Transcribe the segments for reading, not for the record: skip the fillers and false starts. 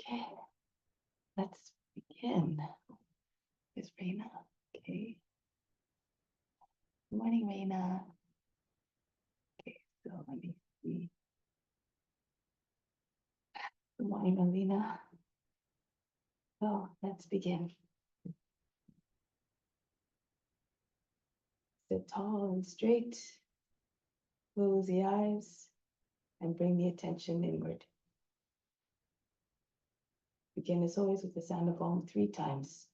Okay, let's begin. Is Reina okay? Good morning, Reina. Okay, so let me see. Good morning, Alina. So let's begin. Sit tall and straight. Close the eyes and bring the attention inward. Begin as always with the sound of Om 3 times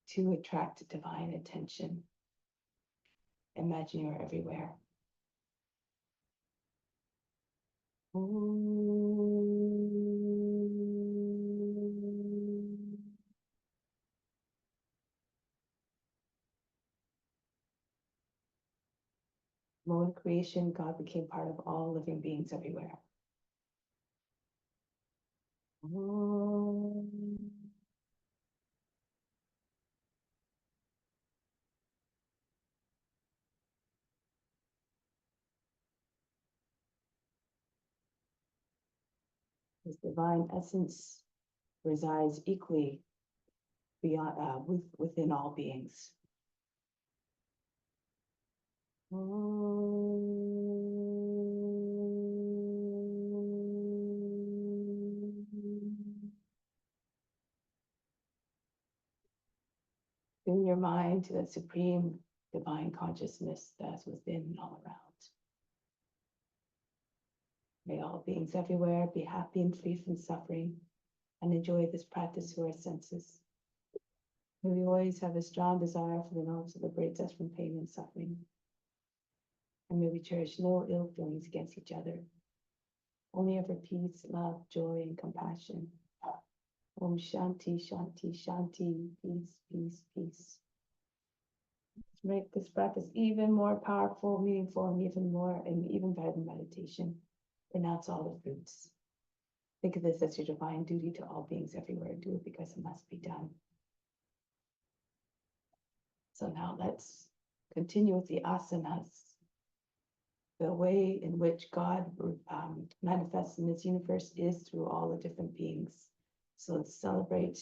to attract divine attention. Imagine you're everywhere. Moment of creation, God became part of all living beings everywhere. His divine essence resides equally beyond, within all beings. Tune your mind to that supreme divine consciousness that's within and all around. May all beings everywhere be happy and free from suffering and enjoy this practice through our senses. May we always have a strong desire for the knowledge that liberates us from pain and suffering. And may we cherish no ill feelings against each other, only ever peace, love, joy, and compassion. Om Shanti, Shanti, Shanti, peace, peace, peace. Let's make this practice even more powerful, meaningful, and even better than meditation. Renounce all the fruits. Think of this as your divine duty to all beings everywhere. Do it because it must be done. So now let's continue with the asanas. The way in which God manifests in this universe is through all the different beings. So let's celebrate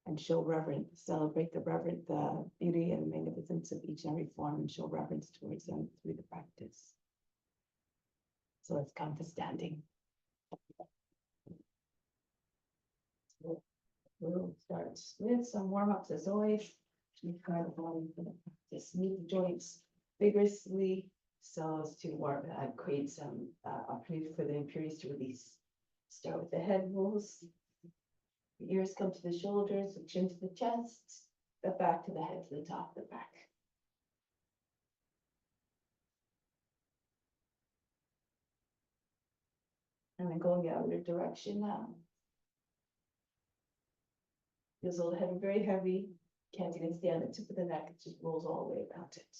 and show reverence, celebrate the beauty and magnificence of each and every form and show reverence towards them through the practice. So let's come to standing. So we'll start with some warm-ups as always. We prepare the body for the practice. Meet the joints vigorously so as to create some opportunity for the impurities to release. Start with the head rolls. The ears come to the shoulders, the chin to the chest, the back to the head to the top of the back. And then going the other direction now. Feels a little heavy, very heavy. Can't even stay on the tip of the neck, it just rolls all the way around it.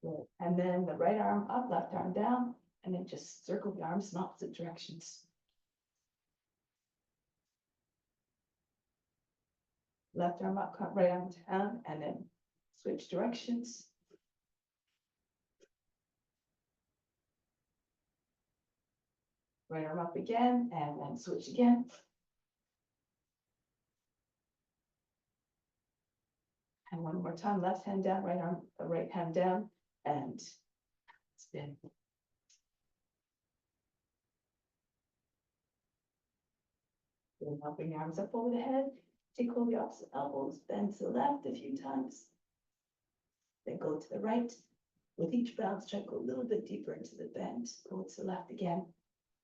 Good. And then the right arm up, left arm down, and then just circle the arms in opposite directions. Left arm up, right arm down, and then switch directions. Right arm up again, and then switch again. And one more time, left hand down, right hand down, and spin. Then now bring your arms up over the head, take hold of the opposite elbows, bend to the left a few times. Then go to the right. With each bounce, try to go a little bit deeper into the bend. Go to the left again.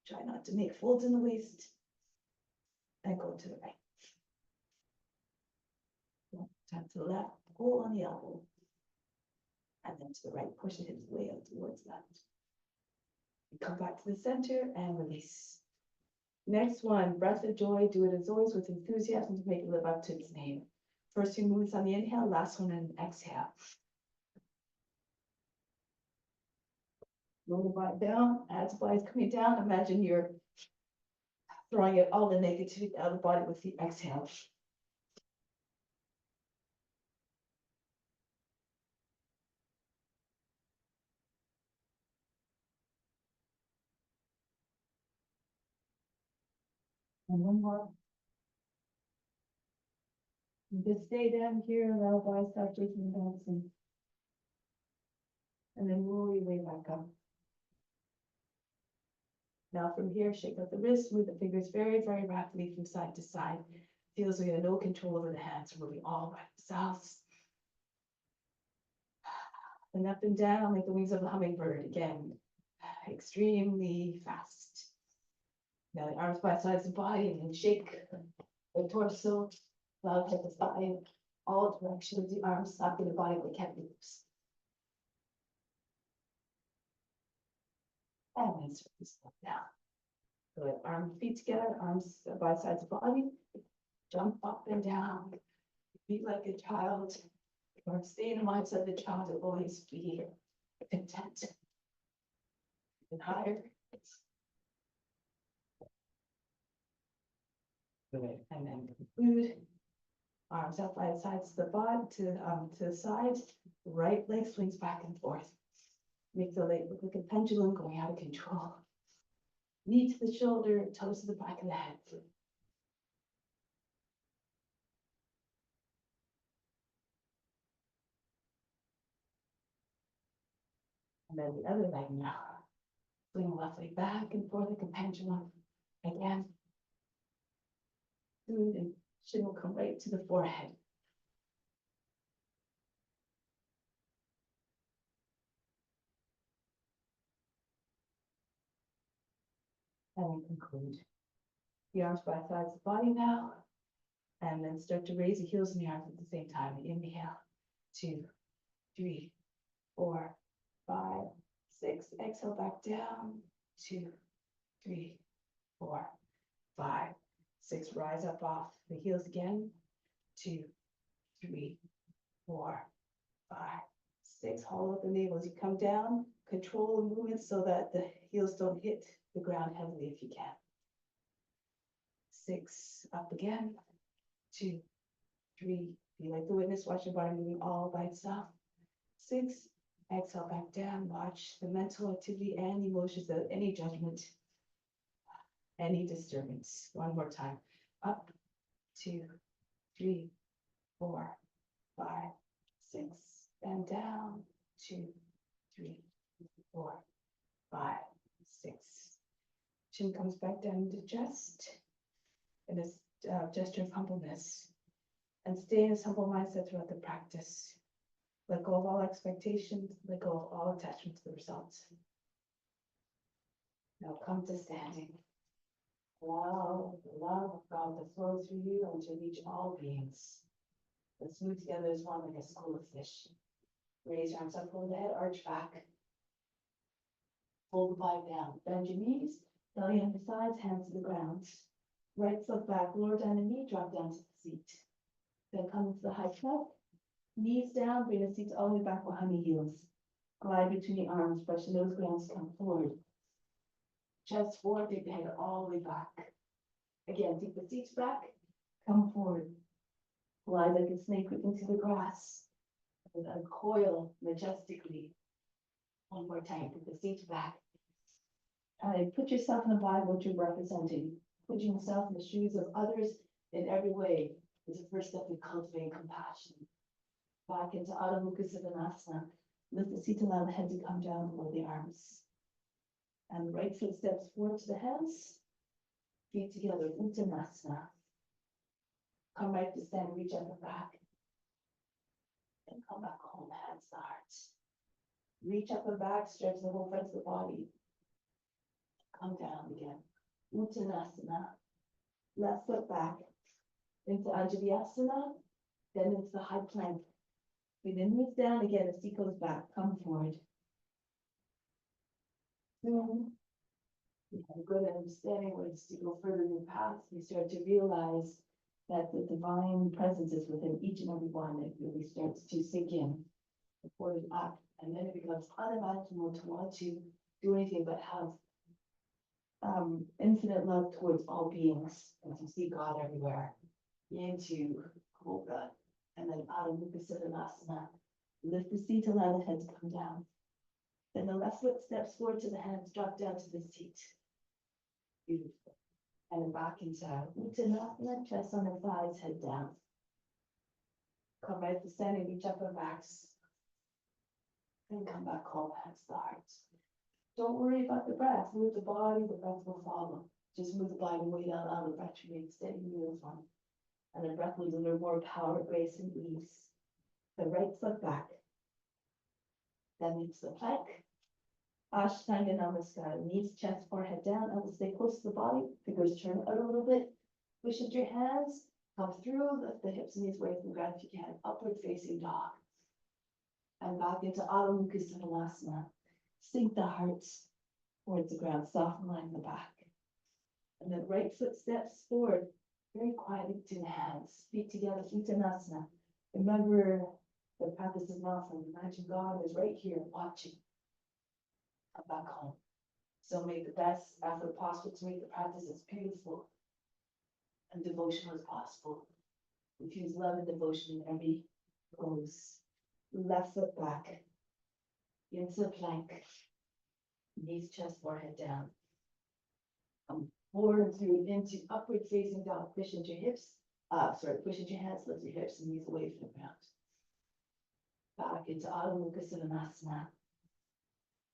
Try not to make folds in the waist. And go to the right. Time to the left, pull on the elbow. And then to the right, push the hips way out towards left. Come back to the center and release. Next one, breath of joy. Do it as always with enthusiasm to make it live up to its name. First few movements on the inhale, last one on exhale. Roll the body down. As the body's coming down, imagine you're throwing out all the negativity out of the body with the exhale. And one more. You just stay down here, allow body start taking bouncing. And then roll your way back up. Now from here, shake out the wrists, move the fingers very, very rapidly from side to side. Feel as we have no control over the hands, moving all by themselves. And up and down like the wings of a hummingbird again, extremely fast. Now the arms by sides of the body and then shake the torso, allow it to fly in all directions, the arms slapping the body like cat loops. And then slowly step down. Good, arms, feet together, arms by sides of the body, jump up and down, be like a child, or stay in the mindset of the child will always be content and higher. Good, and then conclude. Arms out by the sides of the body to the side, right leg swings back and forth. Make the leg look like a pendulum going out of control. Knee to the shoulder, toes to the back of the head. And then the other leg now. Swing left leg back and forth like a pendulum. Again. Good, and chin will come right to the forehead. And then conclude. The arms by sides of the body now. And then start to raise the heels and the arms at the same time. Inhale, 2, 3, 4, 5, 6. Exhale back down. 2, 3, 4, 5, 6. Rise up off the heels again. 2, 3, 4, 5, 6. Hold up the navel as you come down. Control the movement so that the heels don't hit the ground heavily if you can. 6. Up again. 2, 3. Be like the witness. Watch your body moving all by itself. 6. Exhale back down. Watch the mental activity and emotions without any judgment, any disturbance. One more time. Up. 2, 3, 4, 5, 6. And down. 2, 3, 4, 5, 6. Chin comes back down to chest. In a gesture of humbleness. And stay in this humble mindset throughout the practice. Let go of all expectations, let go of all attachment to the results. Now come to standing. Allow the love of God to flow through you and to reach all beings. Let's move together as one like a school of fish. Raise your arms up over the head, arch back. Fold the body down. Bend your knees, belly on the sides, hands to the ground. Right foot back, lower down the knee, drop down to the seat. Then come into the high plank. Knees down, bring the seats all the way back behind the heels. Glide between the arms, brush the nose grounds, come forward. Chest forward, take the head all the way back. Again, take the seats back, come forward. Glide like a snake into the grass. And uncoil majestically. One more time, put the seats back. And put yourself in the body what you're representing. Putting yourself in the shoes of others in every way is the first step in cultivating compassion. Back into Adho Mukha Sivanasana. Lift the seat, allow the head to come down below the arms. And the right foot steps forward to the hands. Feet together, Uttanasana. Come right to stand, reach up and back. And come back home, hands to heart. Reach up and back, stretch the whole front of the body. Come down again. Uttanasana. Left foot back into Anjalyasana, then into the high plank. We then move down again as seat goes back. Come forward. Then you have a good understanding where to go further in the path. You start to realize that the divine presence is within each and every one. It really starts to sink in, forward and up, and then it becomes unimaginable to want to do anything but have infinite love towards all beings, and to see God everywhere. Into Cobra, and then Adho Mukha Sivanasana. Lift the seat, allow the head to come down. Then the left foot steps forward to the hands, drop down to the seat. Beautiful. And then back into Uttanasana, chest on the thighs, head down. Come right to standing, reach up and backs. And come back home, hands to the heart. Don't worry about the breath. Move the body, the breath will follow. Just move the body weight out, allow the breath to remain steady and uniform. And the breath will deliver more power, grace, and ease. The right foot back. Then into the plank. Ashtanga Namaskar. Knees, chest, forehead down. Elbows stay close to the body. Fingers turn out a little bit. Push into your hands. Come through. Lift the hips and knees away from the ground if you can. Upward facing dog. And back into all-encompassing. Sink the heart towards the ground. Soften line in the back. And then right foot steps forward. Very quietly to the hands. Feet together. Uttanasana. Remember, the practice is not from imagine God is right here watching. Come back home. So make the best effort possible to make the practice as beautiful and devotional as possible. Infuse love and devotion in every pose. Left foot back. Into the plank. Knees, chest, forehead down. Come forward and through into upward facing dog. Push into your hips. Push into your hands, lift your hips and knees away from the ground. Back into all-encompassing.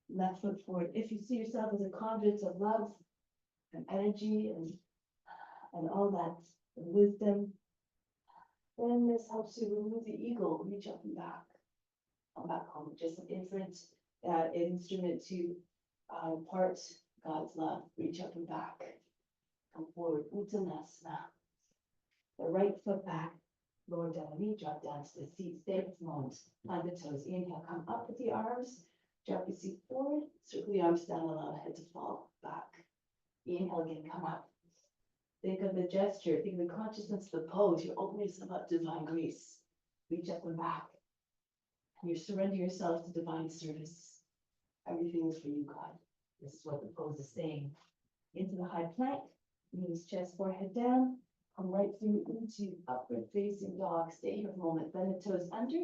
Left foot forward. If you see yourself as a conduit of love and energy and all that and wisdom, then this helps you remove the ego, reach up and back. Come back home. Just an infinite instrument to impart God's love. Reach up and back. Come forward. Uttanasana. The right foot back. Lower down the knee, drop down to the seat. Stay for a moment. Plant the toes. Inhale, come up with the arms. Drop your seat forward. Circle the arms down, allow the head to fall back. Inhale again, come up. Think of the gesture. Think of the consciousness of the pose. You're opening yourself up to divine grace. Reach up and back. And you're surrendering yourself to divine service. Everything is for you, God. This is what the pose is saying. Into the high plank. Knees, chest, forehead down. Come right through into upward facing dog. Stay here for a moment. Bend the toes under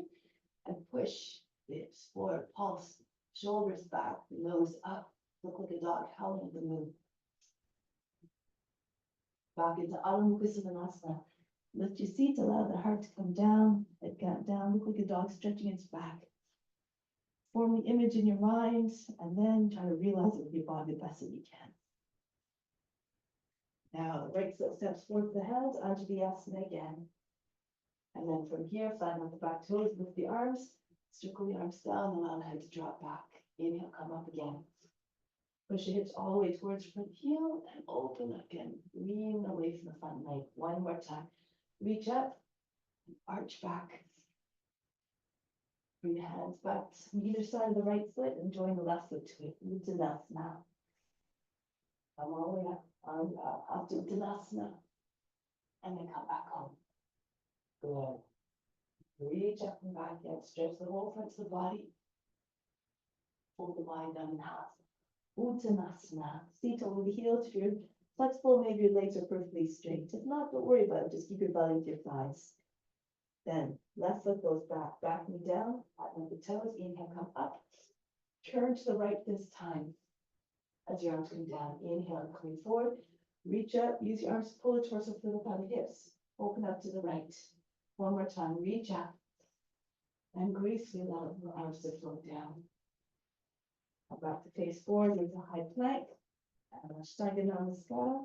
and push the hips forward. Pulse. Shoulders back. Nose up. Look like a dog howling at the moon. Back into all-encompassing. Lift your seat. Allow the heart to come down. Head down. Look like a dog stretching its back. Form the image in your mind and then try to realize it with your body the best that you can. Now, the right foot steps forward to the hands, onto the asana again. And then from here, flatten out the back toes, lift the arms, circle the arms down, allow the head to drop back. Inhale, come up again. Push your hips all the way towards front heel and open again. Lean away from the front leg. One more time. Reach up, and arch back. Bring the hands back to either side of the right foot and join the left foot to it. Uttanasana. Come all the way up. Up to Uttanasana, and then come back home. Good. Reach up and back again. Stretch the whole front of the body. Fold the body down in half. Uttanasana. Seat over the heels. If you're flexible, maybe your legs are perfectly straight. If not, don't worry about it. Just keep your belly with your thighs. Then left foot goes back. Back knee down. Flatten the toes. Inhale, come up. Turn to the right this time. As your arms come down, inhale and coming forward, reach up, use your arms to pull the torso through the by the hips, open up to the right. One more time, reach up, and gracefully allow the arms to float down. Come back to face forward with a high plank, and Ashtanga Namaskar,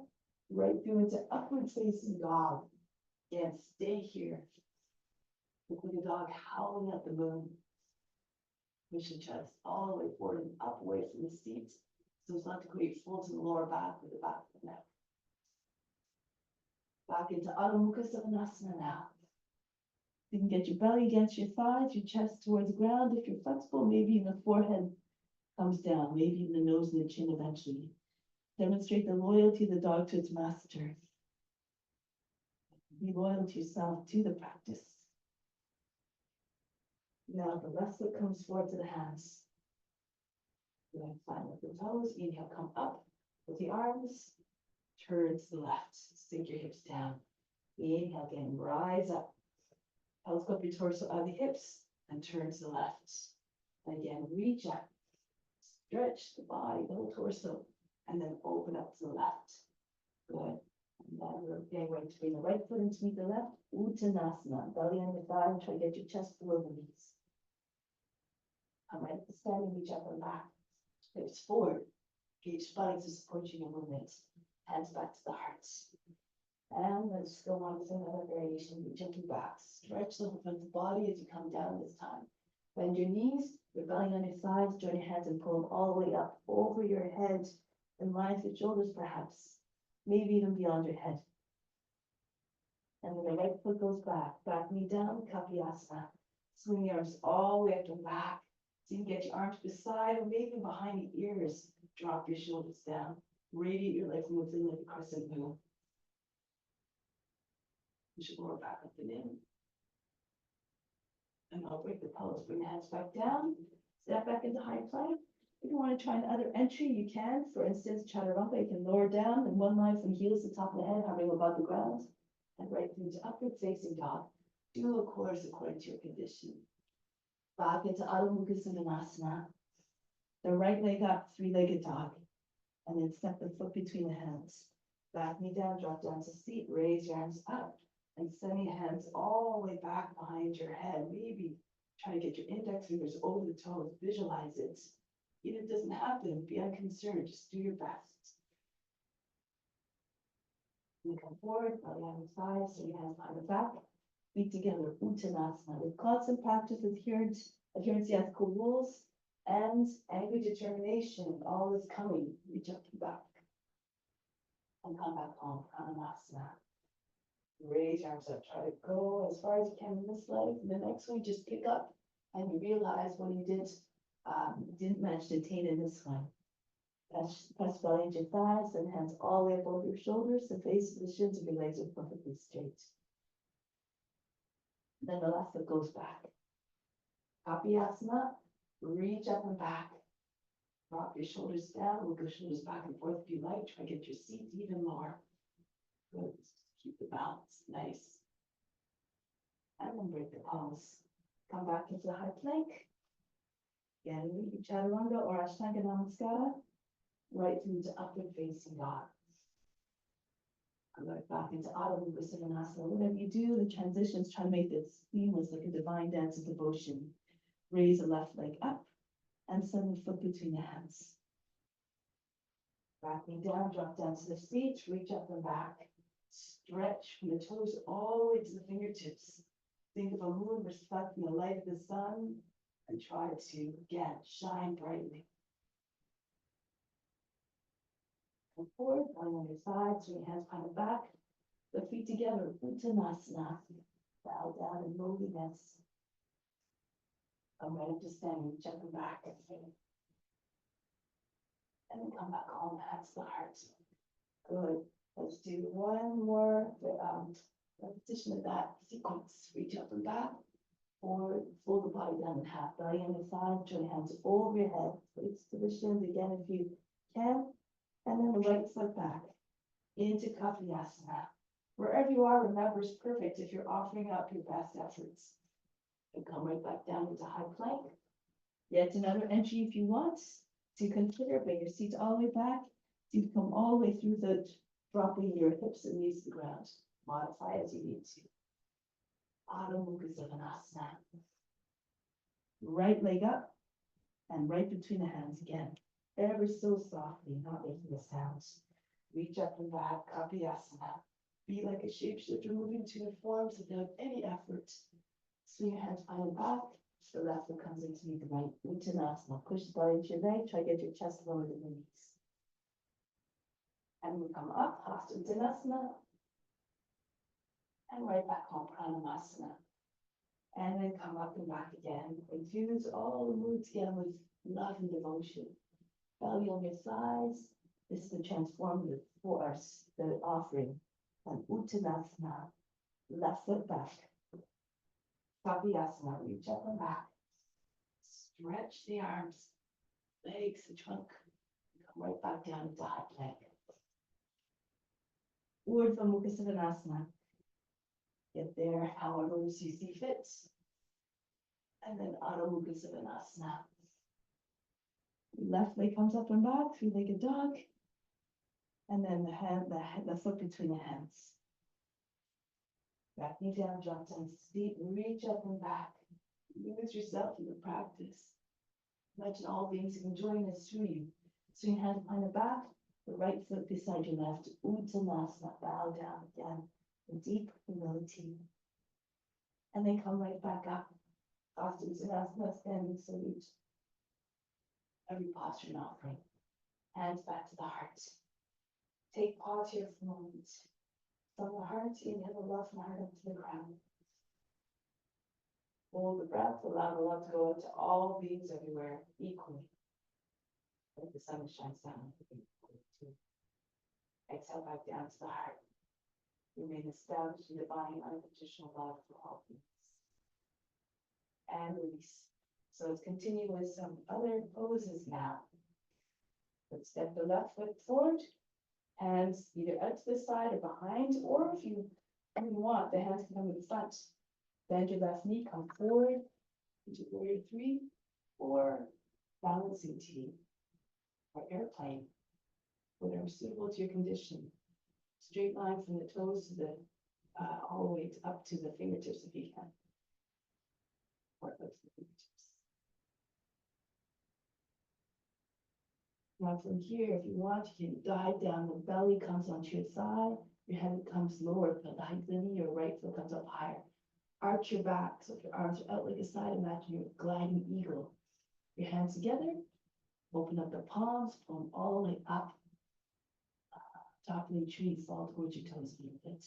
right through into upward facing dog. Again, stay here. Look like a dog howling at the moon. Push your chest all the way forward and up away from the seat. So it's not to create folds in the lower back with the back of the neck. Back into all-encompassing now. You can get your belly against your thighs, your chest towards the ground. If you're flexible, maybe even the forehead comes down, maybe even the nose and the chin eventually. Demonstrate the loyalty of the dog to its master. Be loyal to yourself, to the practice. Now the left foot comes forward to the hands. Then flatten with the toes. Inhale, come up with the arms. Turn to the left. Sink your hips down. Inhale again, rise up. Telescope your torso out of the hips and turn to the left. And again, reach up. Stretch the body, the whole torso, and then open up to the left. Good. And then we're getting ready to bring the right foot into the left. Uttanasana. Belly on the thigh and try to get your chest below the knees. Come right at the standing, reach up and back. Hips forward. Engage body to support your movement. Hands back to the heart. And let's go on with another variation. Reach up and back. Stretch the whole front of the body as you come down this time. Bend your knees, your belly on your sides, join your hands and pull them all the way up over your head, in line with your shoulders perhaps, maybe even beyond your head. And then the right foot goes back, back knee down, Kapiyasana. Swing your arms all the way up and back. So you can get your arms beside or maybe behind your ears. Drop your shoulders down. Radiate your legs from within like a crescent moon. Push your lower back up and in. And I'll break the pelvis, bring the hands back down. Step back into high plank. If you want to try another entry, you can. For instance, chaturanga, you can lower down in one line from heels to top of the head, hovering above the ground. And right through to upward facing dog. Do a course according to your condition. Back into Adho Mukha Svanasana. The right leg up, three-legged dog. And then step the foot between the hands. Back knee down, drop down to seat, raise your arms up. And send your hands all the way back behind your head. Maybe try to get your index fingers over the toes. Visualize it. Even if it doesn't happen, be unconcerned. Just do your best. You come forward, belly on the thighs, so your hands behind the back. Feet together, Uttanasana. With constant practice, adherence to ethical rules, and angry determination. All is coming. Reach up and back. And come back home, Pranayama. Raise your arms up, try to go as far as you can in this leg. The next one, just pick up and you realize what you didn't manage to attain in this one. Press belly into your thighs and hands all the way up over your shoulders. The face of the shins of your legs are perfectly straight. Then the left foot goes back. Kapiyasana, reach up and back. Drop your shoulders down, move your shoulders back and forth if you like. Try to get your seat even lower. Good. Keep the balance, nice. And then break the palms. Come back into the high plank. Again, leave chaturanga or ashtanga namaskara. Right through to upward facing dog. Come right back into Adho Mukha Svanasana. Whatever you do, the transitions, try to make this seamless like a divine dance of devotion. Raise the left leg up and send the foot between the hands. Back knee down, drop down to the seat, reach up and back. Stretch from the toes all the way to the fingertips. Think of a moon reflecting the light of the sun and try to, again, shine brightly. Come forward, belly on your sides, swing your hands behind the back. The feet together, Uttanasana. Bow down in lowliness. Come right up to standing, reach up and back. And then come back home, hands to the heart. Good. Let's do one more repetition of that sequence. Reach up and back, forward, fold the body down in half, belly on your side, join your hands over your head, face to the shins again if you can, and then the right foot back into Kapiyasana. Wherever you are, remember it's perfect if you're offering up your best efforts. And come right back down into high plank. Yet another entry if you want to consider, bring your seat all the way back, so you come all the way through the dropping your hips and knees to the ground. Modify as you need to. Adho Mukha Svanasana. Right leg up and right between the hands again. Ever so softly, not making a sound. Reach up and back, Kapiyasana. Be like a shapeshifter moving to your forms without any effort. Swing your hands behind the back. The left foot comes in to meet the right. Uttanasana. Push the belly into your leg. Try to get your chest lower than the knees. And we come up, Hasta Uttanasana. And right back home, Pranayama. And then come up and back again. Infuse all the moves again with love and devotion. Belly on your thighs. This is the transformative force, the offering. And Uttanasana. Left foot back. Kapiyasana. Reach up and back. Stretch the arms, legs, the trunk. Come right back down into high plank. Urdhva Mukha Svanasana. Get there however you see fit. And then Adho Mukha Svanasana. Left leg comes up and back, three-legged dog. And then the foot between the hands. Back knee down, drop down steep, reach up and back. Use yourself in the practice. Imagine all beings can join us through you. Swing hands behind the back, the right foot beside your left. Uttanasana, bow down again in deep humility. And then come right back up. Uttanasana, standing salute. Every posture and offering. Hands back to the heart. Take pause here for a moment. From the heart, inhale the love from the heart up to the crown. Hold the breath, allow the love to go out to all beings everywhere equally. Like the sun shines down. Exhale back down to the heart. Remain established in divine unconditional love for all beings. And release. So let's continue with some other poses now. Let's step the left foot forward. Hands either out to the side or behind, or if you want, the hands can come in front. Bend your left knee, come forward into warrior 3, or balancing T, or airplane, whatever suitable to your condition. Straight line from the toes to the all the way up to the fingertips if you can, or up to the fingertips. Now from here, if you want, you can dive down. The belly comes onto your thigh, your head comes lower, but the knee, your right foot comes up higher. Arch your back, so if your arms are out like a side, imagine you're gliding eagle. Your hands together, open up the palms, pull them all the way up. Top of the tree, fall towards your toes a little bit.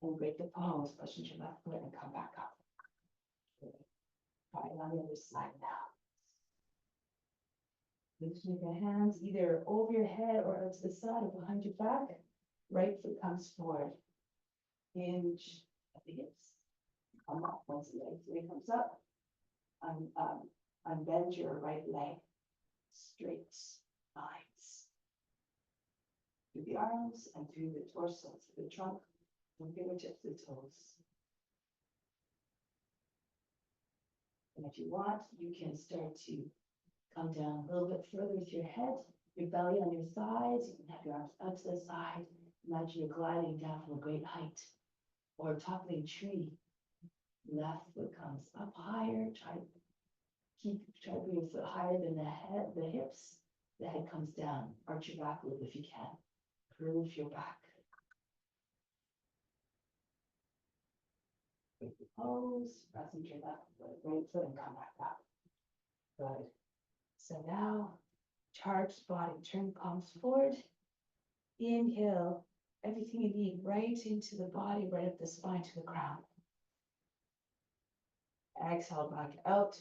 And break the palms, push into your left foot and come back up. Try it on the other side now. Loosen your hands either over your head or out to the side or behind your back. Right foot comes forward. Hinge at the hips. Come up once the leg comes up. Unbend your right leg. Straight lines. Through the arms and through the torso, through the trunk, from fingertips to toes. And if you want, you can start to come down a little bit further with your head, your belly on your thighs. You can have your arms out to the side. Imagine you're gliding down from a great height or toppling a tree. Left foot comes up higher. Try to bring your foot higher than the head, the hips. The head comes down. Arch your back a little if you can. Curve your back. Break the pose. Press into your left foot, right foot, and come back up. Good. So now, charged body. Turn palms forward. Inhale. Everything you need right into the body, right up the spine to the crown. Exhale back out.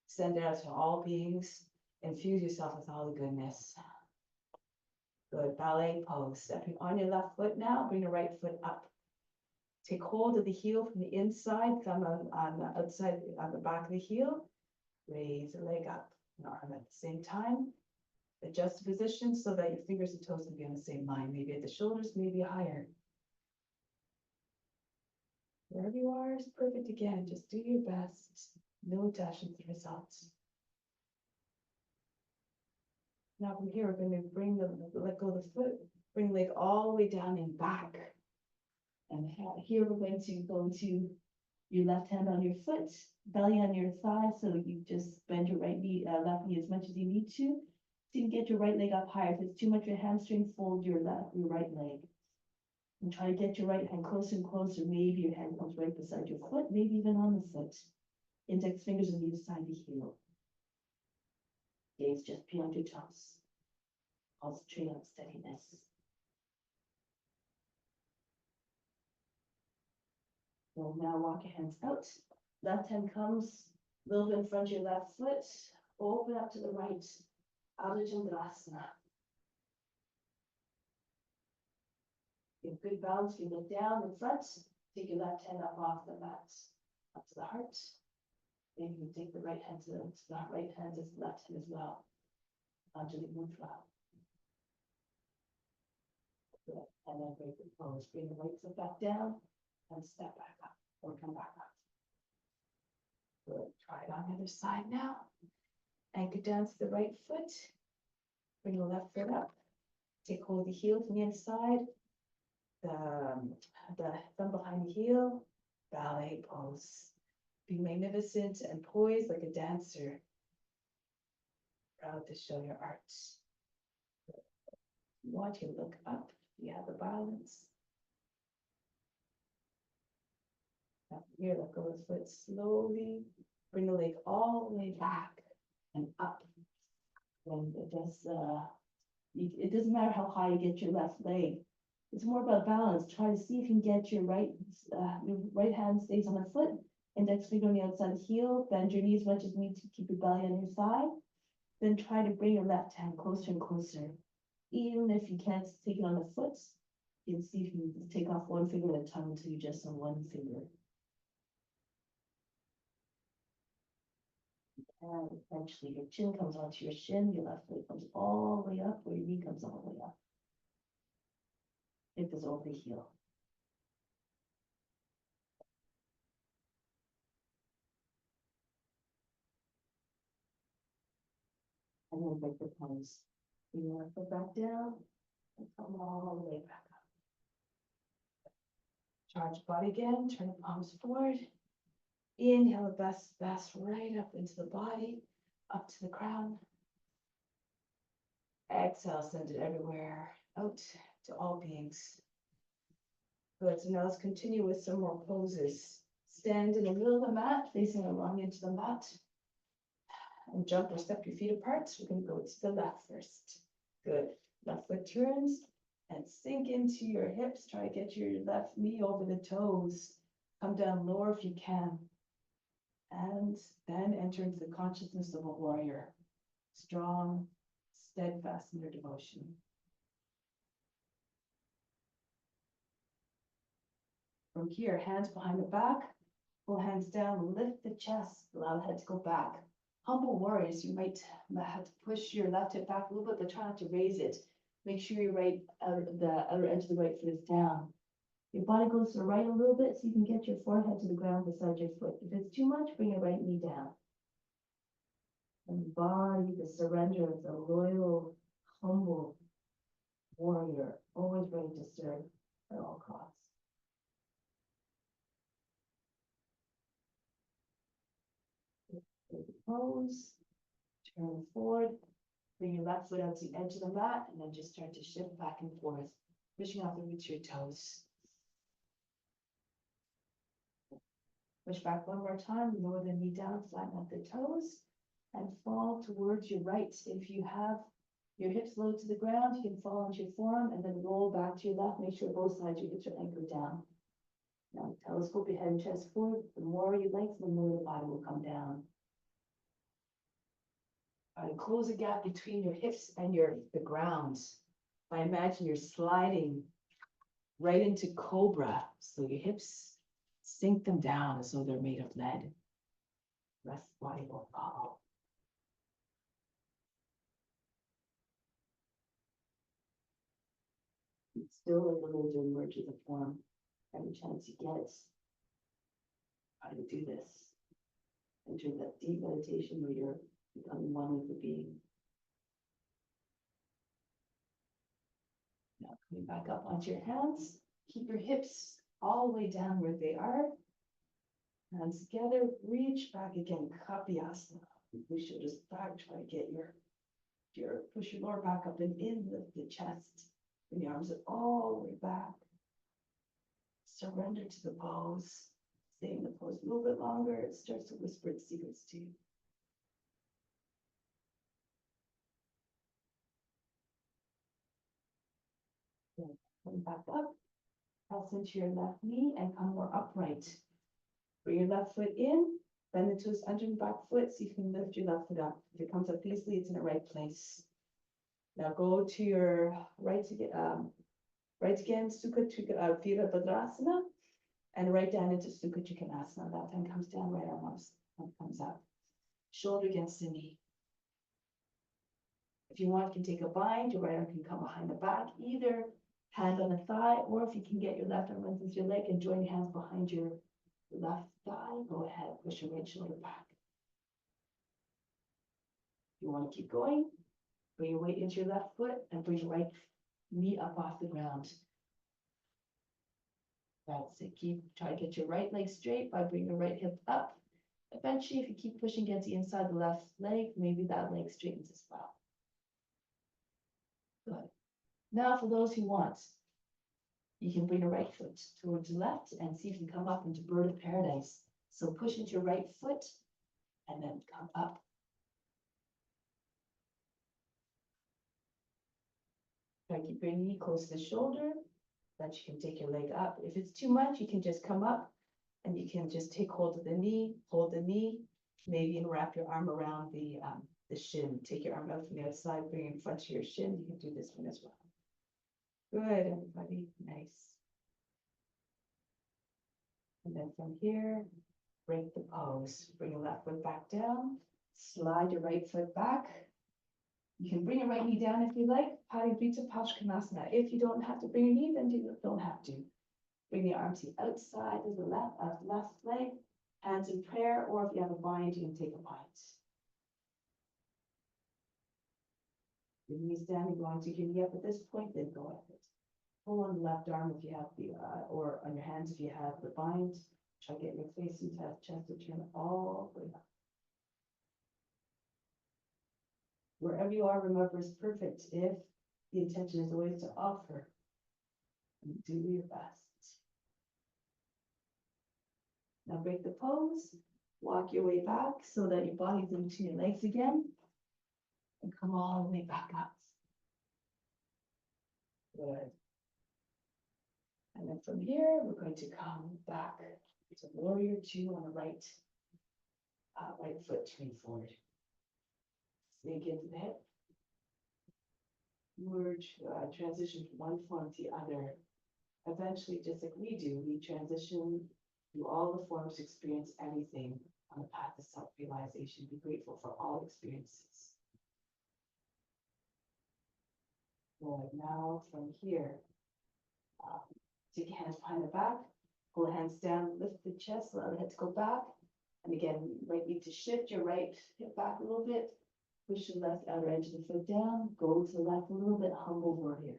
Send it out to all beings. Infuse yourself with all the goodness. Good. Ballet pose. Stepping on your left foot now. Bring the right foot up. Take hold of the heel from the inside. Thumb on the outside, on the back of the heel. Raise the leg up. And arm at the same time. Adjust the position so that your fingers and toes can be on the same line. Maybe at the shoulders, maybe higher. Wherever you are is perfect again. Just do your best. No attachment to results. Now from here, we're going to let go of the foot, bring the leg all the way down and back. And here we're going to go to your left hand on your foot, belly on your thigh. So you just bend your right knee, left knee as much as you need to. So you can get your right leg up higher. If it's too much your hamstring, fold your right leg. And try to get your right hand closer and closer. Maybe your hand comes right beside your foot, maybe even on the foot. Index fingers on either side of the heel. Gaze just beyond your toes. Concentrate on steadiness. So now walk your hands out. Left hand comes a little bit in front of your left foot. Open up to the right. Ardha Chandrasana. Give good balance. You look down in front. Take your left hand up off the mat, up to the heart. Maybe you take the right hand to the right hand as the left hand as well. Anjali Mudra. Good. And then break the pose. Bring the right foot back down and step back up or come back up. Good. Try it on the other side now. Anchor down to the right foot. Bring the left foot up. Take hold of the heel from the inside. The thumb behind the heel. Ballet pose. Be magnificent and poised like a dancer. Proud to show your art. You want you to look up. You have the balance. Now here, let go of the foot slowly. Bring the leg all the way back and up. And it doesn't matter how high you get your left leg. It's more about balance. Try to see if you can get your right hand stays on the foot, index finger on the outside of the heel. Bend your knees as much as you need to keep your belly on your side. Then try to bring your left hand closer and closer. Even if you can't take it on the foot, you can see if you can take off one finger at a time until you just on one finger. And eventually your chin comes onto your shin, your left leg comes all the way up, or your knee comes all the way up. Hip is over the heel. And then break the pose. You want to put back down and come all the way back up. Charge body again, turn the palms forward. Inhale the best right up into the body, up to the crown. Exhale, send it everywhere, out to all beings. Good, so now let's continue with some more poses. Stand in the middle of the mat, facing along into the mat. And jump or step your feet apart. We're going to go to the left first. Good. Left foot turns and sink into your hips. Try to get your left knee over the toes. Come down lower if you can. And then enter into the consciousness of a warrior. Strong, steadfast in your devotion. From here, hands behind the back. Pull hands down, lift the chest. Allow the head to go back. Humble warriors, you might have to push your left hip back a little bit, but try not to raise it. Make sure your the outer edge of the right foot is down. Your body goes to the right a little bit so you can get your forehead to the ground beside your foot. If it's too much, bring your right knee down. Embody the surrender of the loyal, humble warrior, always ready to serve at all costs. Pose, turn forward, bring your left foot out to the edge of the mat, and then just start to shift back and forth, pushing off the roots of your toes. Push back one more time, lower the knee down, flatten out the toes, and fall towards your right. If you have your hips low to the ground, you can fall onto your forearm and then roll back to your left. Make sure both sides of your hips are anchored down. Now telescope your head and chest forward. The more you lengthen, the more the body will come down. Try to close a gap between your hips and the ground. I imagine you're sliding right into cobra. So your hips, sink them down as though they're made of lead. The rest of the body will follow. It's still like a little to emerge as a form. Every chance you get, try to do this. Enter that deep meditation where you're becoming one with the being. Now coming back up onto your hands, keep your hips all the way down where they are. Hands together, reach back again, Kapyasana. Push your shoulders back, try to get push your lower back up and in the chest. Bring your arms all the way back. Surrender to the pose. Stay in the pose a little bit longer. It starts to whisper its secrets to you. Come back up. Press into your left knee and come more upright. Bring your left foot in. Bend the toes under your back foot so you can lift your left foot up. If it comes up easily, it's in the right place. Now go to your right again, Sukha Virabhadrasana, and right down into Sukha Trikonasana. That time comes down, right arm comes up. Shoulder against the knee. If you want, you can take a bind. Your right arm can come behind the back, either hand on the thigh, or if you can get your left arm underneath your leg and join your hands behind your left thigh, go ahead, push your right shoulder back. You want to keep going, bring your weight into your left foot and bring your right knee up off the ground. That's it. Try to get your right leg straight by bringing your right hip up. Eventually, if you keep pushing against the inside of the left leg, maybe that leg straightens as well. Good. Now for those who want, you can bring your right foot towards the left and see if you can come up into bird of paradise. So push into your right foot and then come up. Try to keep your knee close to the shoulder, that you can take your leg up. If it's too much, you can just come up and you can just take hold of the knee, hold the knee, maybe even wrap your arm around the shin. Take your arm out from the outside, bring it in front of your shin. You can do this one as well. Good, everybody. Nice. And then from here, break the pose. Bring your left foot back down. Slide your right foot back. You can bring your right knee down if you like. Parivrita Paschimottanasana. If you don't have to bring your knee, then you don't have to. Bring the arms to the outside of the left leg. Hands in prayer, or if you have a bind, you can take a bind. Your knees down, you're going to your knee up at this point, then go ahead. Pull on the left arm if you have the, or on your hands if you have the bind. Try to get your face into that chest to turn all the way up. Wherever you are, remember it's perfect if the intention is always to offer and do your best. Now break the pose, walk your way back so that your body's in between your legs again, and come all the way back up. Good. And then from here, we're going to come back to warrior two on the right foot turning forward. Sink into the hip. Merge, transition from one form to the other. Eventually, just like we do, we transition through all the forms to experience everything on the path to self-realization. Be grateful for all experiences. Good. Now from here, take your hands behind the back, pull the hands down, lift the chest, allow the head to go back. And again, you might need to shift your right hip back a little bit, push the left outer edge of the foot down, go to the left a little bit, humble warrior.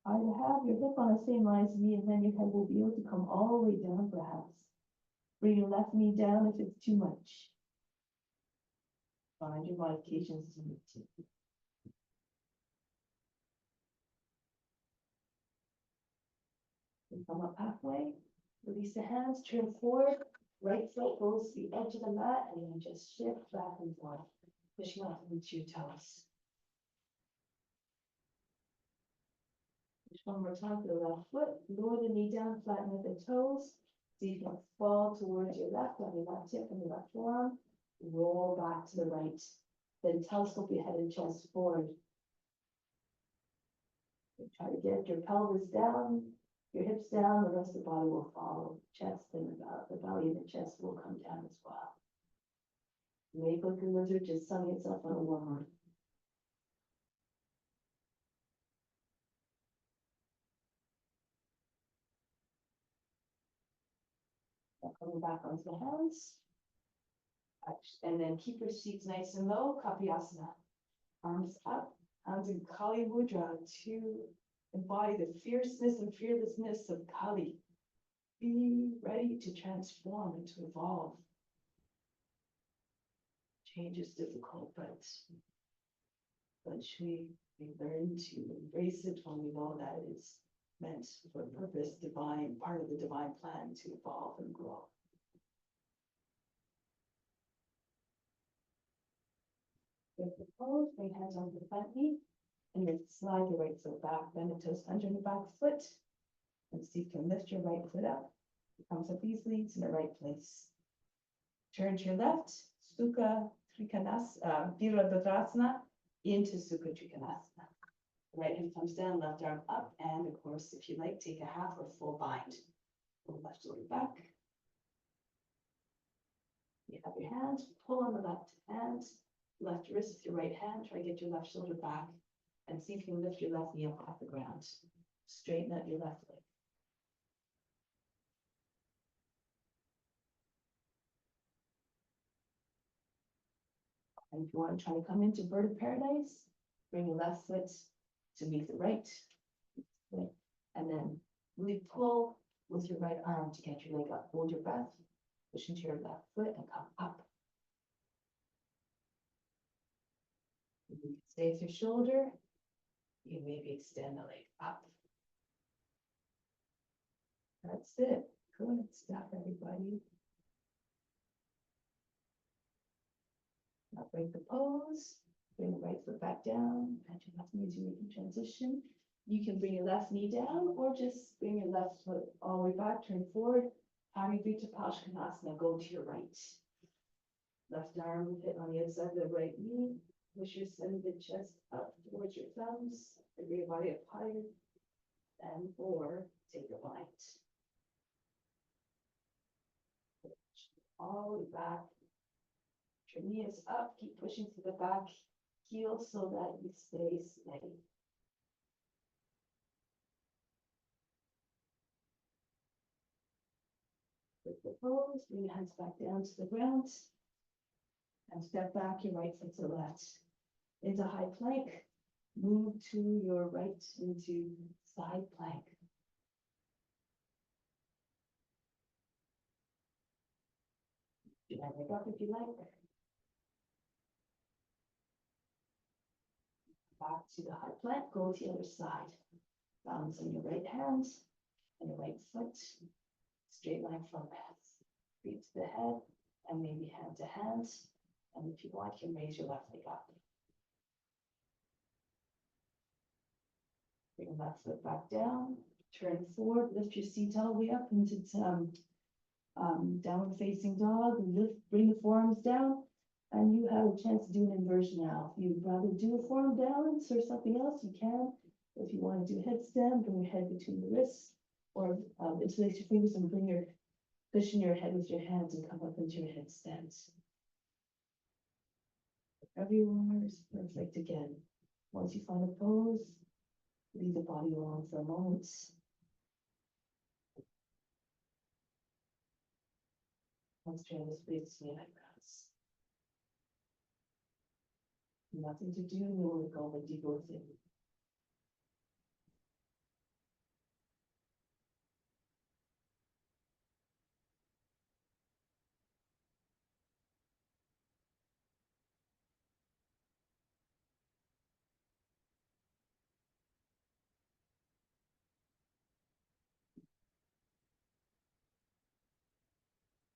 Either have your hip on the same line as me, and then your head will be able to come all the way down perhaps. Bring your left knee down if it's too much. Find your modifications as you need to. Come up halfway, release the hands, turn forward, right foot goes to the edge of the mat, and then just shift back and forth, pushing off into your toes. Just one more time for the left foot, lower the knee down, flatten at the toes, so you can fall towards your left, on your left hip and your left forearm, roll back to the right, then telescope your head and chest forward. Try to get your pelvis down, your hips down, the rest of the body will follow. Chest and the belly and the chest will come down as well. You may look like a lizard just sunning itself on a warm. Now coming back onto the hands. And then keep your seats nice and low, Kapiyasana. Arms up, hands in Kali Mudra to embody the fierceness and fearlessness of Kali. Be ready to transform and to evolve. Change is difficult, but we learn to embrace it when we know that it is meant for a purpose, divine, part of the divine plan to evolve and grow. With the pose, bring hands onto the front knee, and then slide your right foot back, bend the toes under your back foot, and see if you can lift your right foot up. It comes up easily, it's in the right place. Turn to your left, Sukha Trikonasana, Virabhadrasana, into Sukha Trikonasana. Right hand comes down, left arm up, and of course, if you like, take a half or full bind. Pull left shoulder back. You have your hands, pull on the left hand, left wrist with your right hand, try to get your left shoulder back, and see if you can lift your left knee up off the ground. Straighten out your left leg. And if you want to try to come into bird of paradise, bring your left foot to meet the right. And then really pull with your right arm to get your leg up. Hold your breath, push into your left foot and come up. You can stay with your shoulder. You maybe extend the leg up. That's it. Good stuff, everybody. Now break the pose. Bring the right foot back down. And your left knee as you make the transition. You can bring your left knee down or just bring your left foot all the way back, turn forward. Parivita Pashkanasana, go to your right. Left arm hit on the other side of the right knee. Push your send the chest up towards your thumbs. Bring your body up higher. And or take a bind. All the way back. Your knee is up. Keep pushing to the back heel so that you stay steady. With the pose, bring your hands back down to the ground. And step back your right foot to the left. Into high plank. Move to your right into side plank. You might wake up if you like. Back to the high plank, go to the other side. Balance on your right hand and your right foot. Straight line from head. Feet to the head and maybe hand to hand. And if you want, you can raise your left leg up. Bring your left foot back down. Turn forward, lift your seat all the way up into downward facing dog. Bring the forearms down. And you have a chance to do an inversion now. If you'd rather do a forearm balance or something else, you can. If you want to do headstand, bring your head between the wrists, or interlace your fingers and cushion your head with your hands and come up into your headstand. Everyone is perfect again. Once you find a pose, leave the body alone for a moment. Once you're in this place, your eyebrows. Nothing to do, we only go over deeper within.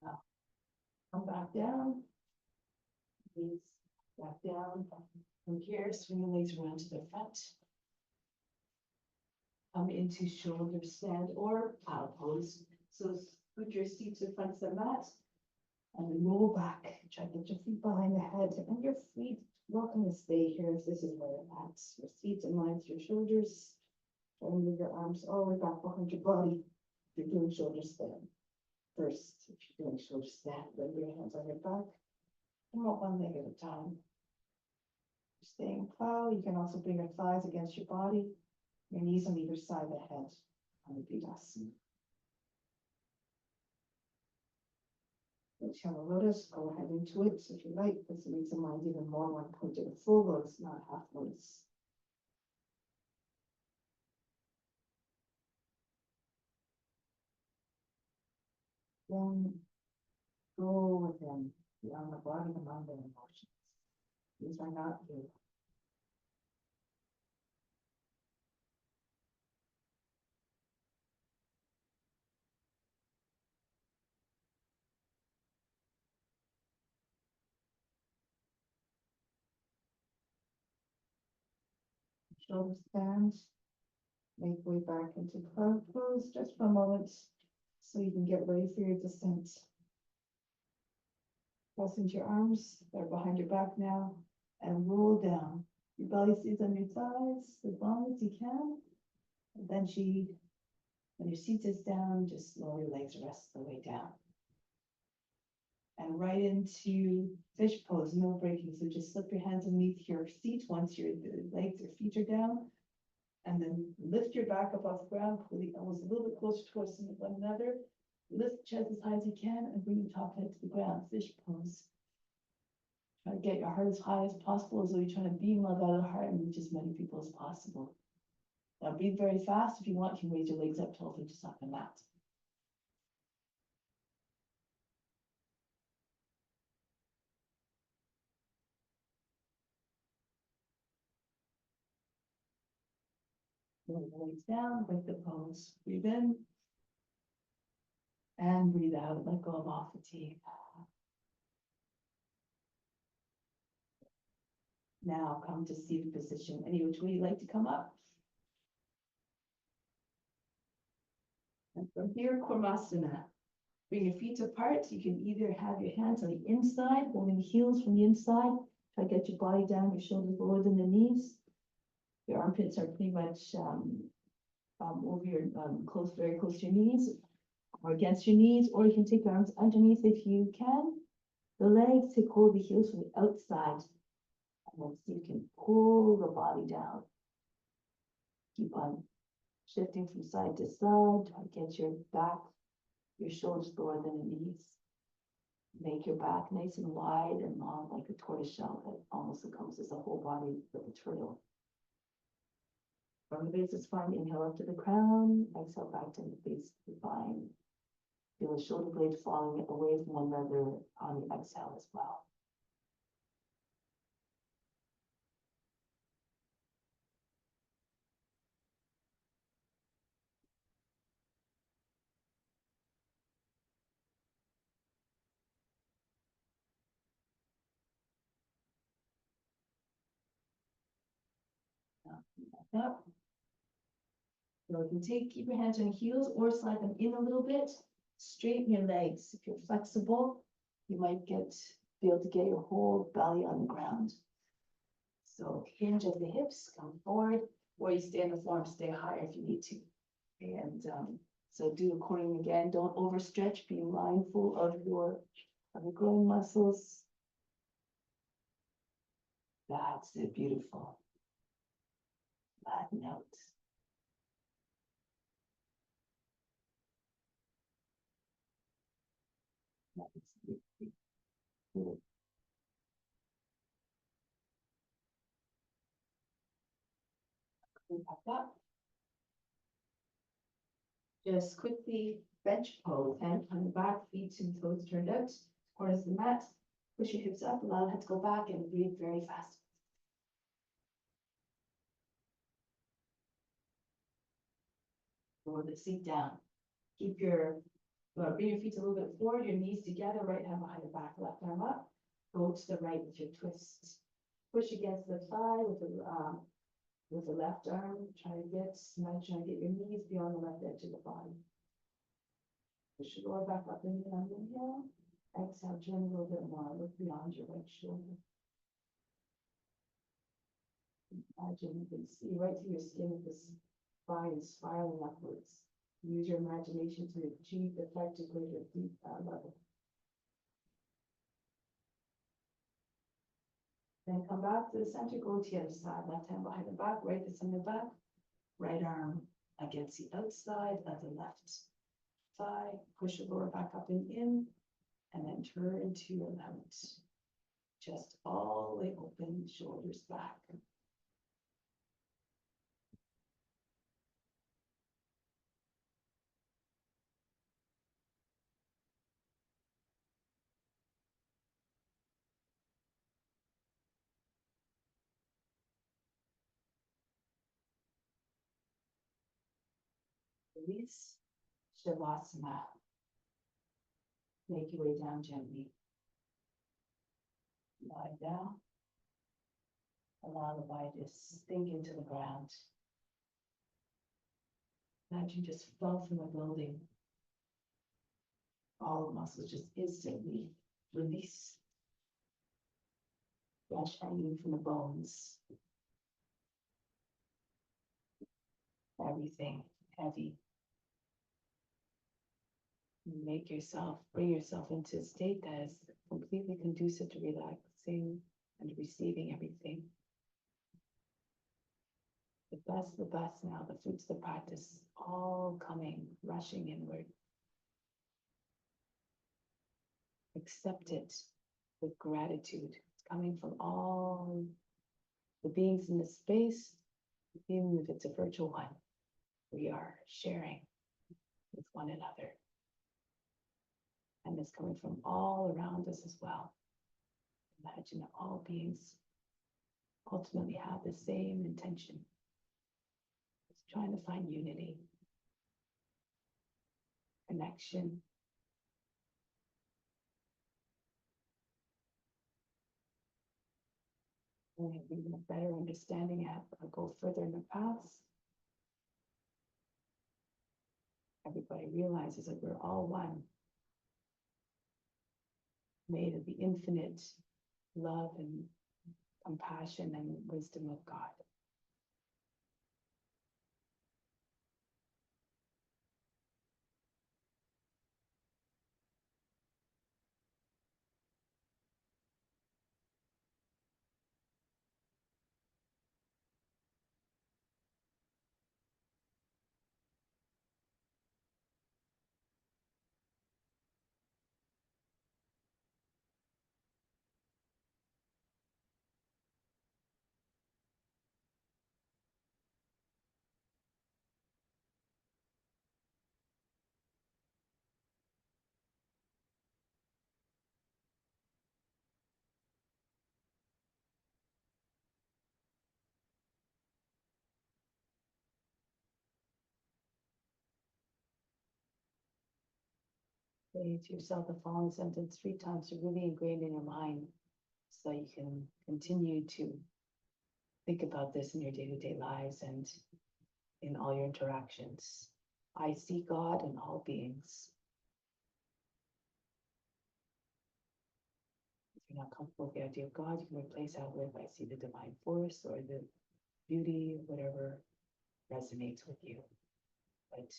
Now, come back down. Knees back down. From here, swing your legs around to the front. Come into shoulder stand or plow pose. So put your seat to the front of the mat and then roll back. Try to get your feet behind the head and your feet welcome to stay here if this is where you're at. Your feet in line with your shoulders. Try to move your arms all the way back behind your body. If you're doing shoulder stand. First, if you're doing shoulder stand, bring your hands on your back. Come up one leg at a time. Staying plow, you can also bring your thighs against your body, your knees on either side of the head on the Bidasana. Shallow lotus, go ahead into it if you like. This makes the mind even more one pointed, a full lotus, not a half lotus. Then go within, beyond the body, the mind, and emotions. These are not you. Shoulder stands. Make way back into cloud pose just for a moment so you can get ready for your descent. Press into your arms, they're behind your back now, and roll down. Your belly stays on your thighs as long as you can. And then when your seat is down, just lower your legs the rest of the way down. And right into fish pose, no breaking. So just slip your hands underneath your seat once your legs or feet are down. And then lift your back up off the ground, pull the elbows a little bit closer towards one another. Lift the chest as high as you can and bring your top head to the ground, fish pose. Try to get your heart as high as possible, as though you're trying to beam love out of the heart and reach as many people as possible. Now breathe very fast. If you want, you can raise your legs up 12 inches off the mat. Lower the legs down, break the pose. Breathe in. And breathe out. Let go of all fatigue. Now come to seated position. Any which way you like to come up. And from here, Kurmasana. Bring your feet apart. You can either have your hands on the inside, holding the heels from the inside. Try to get your body down, your shoulders lower than the knees. Your armpits are pretty much over your very close to your knees or against your knees, or you can take your arms underneath if you can. The legs, take hold of the heels from the outside, and then see if you can pull the body down. Keep on shifting from side to side. Try to get your back, your shoulders lower than the knees. Make your back nice and wide and long, like a tortoise shell that almost encompasses the whole body of a turtle. From the base of the spine, inhale up to the crown, exhale back to the base of the spine. Feel the shoulder blades falling away from one another on the exhale as well. Back up. So you can keep your hands on your heels or slide them in a little bit. Straighten your legs. If you're flexible, you might be able to get your whole belly on the ground. So hinge at the hips, come forward, or you stay on the floor and stay higher if you need to. And so do according again. Don't overstretch. Be mindful of your growing muscles. That's it. Beautiful. Flatten out. Good. Back up. Just quickly bench pose, hand on the back, feet and toes turned out, corners of the mat. Push your hips up, allow the head to go back, and breathe very fast. Lower the seat down. Keep bring your feet a little bit forward, your knees together, right hand behind your back, left arm up. Go to the right with your twist. Push against the thigh with the left arm. Try to get your knees beyond the left edge of the body. Push your lower back up and down, inhale. Exhale, turn a little bit more, look beyond your right shoulder. Imagine you can see right through your skin with this spine spiraling upwards. Use your imagination to achieve the effect to greater deep level. Then come back to the center, go to the other side. Left hand behind the back, right fist on the back. Right arm against the outside of the left thigh. Push your lower back up and in, and then turn to your left. Chest all the way open, shoulders back. Release. Shavasana. Make your way down gently. Lie down. Allow the body to sink into the ground. Imagine you just fell from a building. All the muscles just instantly release. Flesh hanging from the bones. Everything heavy. Bring yourself into a state that is completely conducive to relaxing and receiving everything. The best now, the fruits of the practice, all coming, rushing inward. Accept it with gratitude. It's coming from all the beings in this space, even if it's a virtual one. We are sharing with one another. And it's coming from all around us as well. Imagine that all beings ultimately have the same intention. It's trying to find unity, connection. And even a better understanding and go further in the paths. Everybody realizes that we're all one, made of the infinite love and compassion and wisdom of God. Say to yourself the following sentence 3 times to really ingrain in your mind so you can continue to think about this in your day-to-day lives and in all your interactions. I see God in all beings. If you're not comfortable with the idea of God, you can replace that with I see the divine force or the beauty, whatever resonates with you. But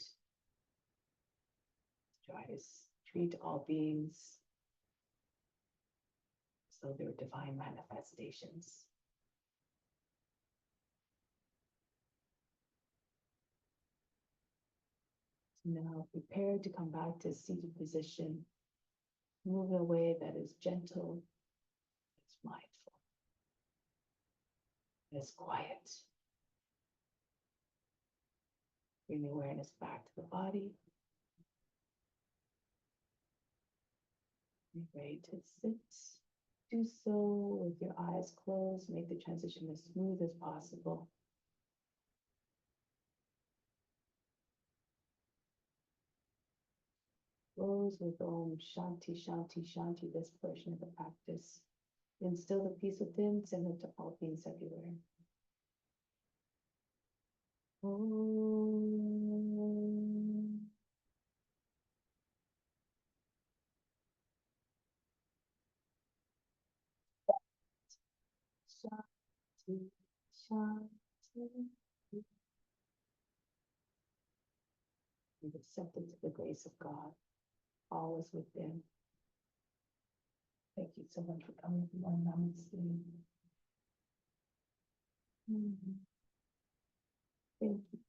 try to treat all beings so they're divine manifestations. Now prepare to come back to a seated position. Move in a way that is gentle, it's mindful, it's quiet. Bring the awareness back to the body. Be ready to sit. Do so with your eyes closed. Make the transition as smooth as possible. Close with Om Shanti Shanti Shanti, this portion of the practice. Instill the peace within, send it to all beings everywhere. Om Shanti Shanti. Be receptive to the grace of God, always within. Thank you so much for coming, everyone. Namaste. Thank you.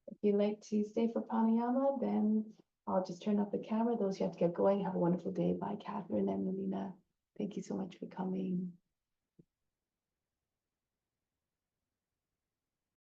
If you'd like to stay for pranayama, then I'll just turn off the camera. Those who have to get going, have a wonderful day. Bye, Catherine and Melina. Thank you so much for coming.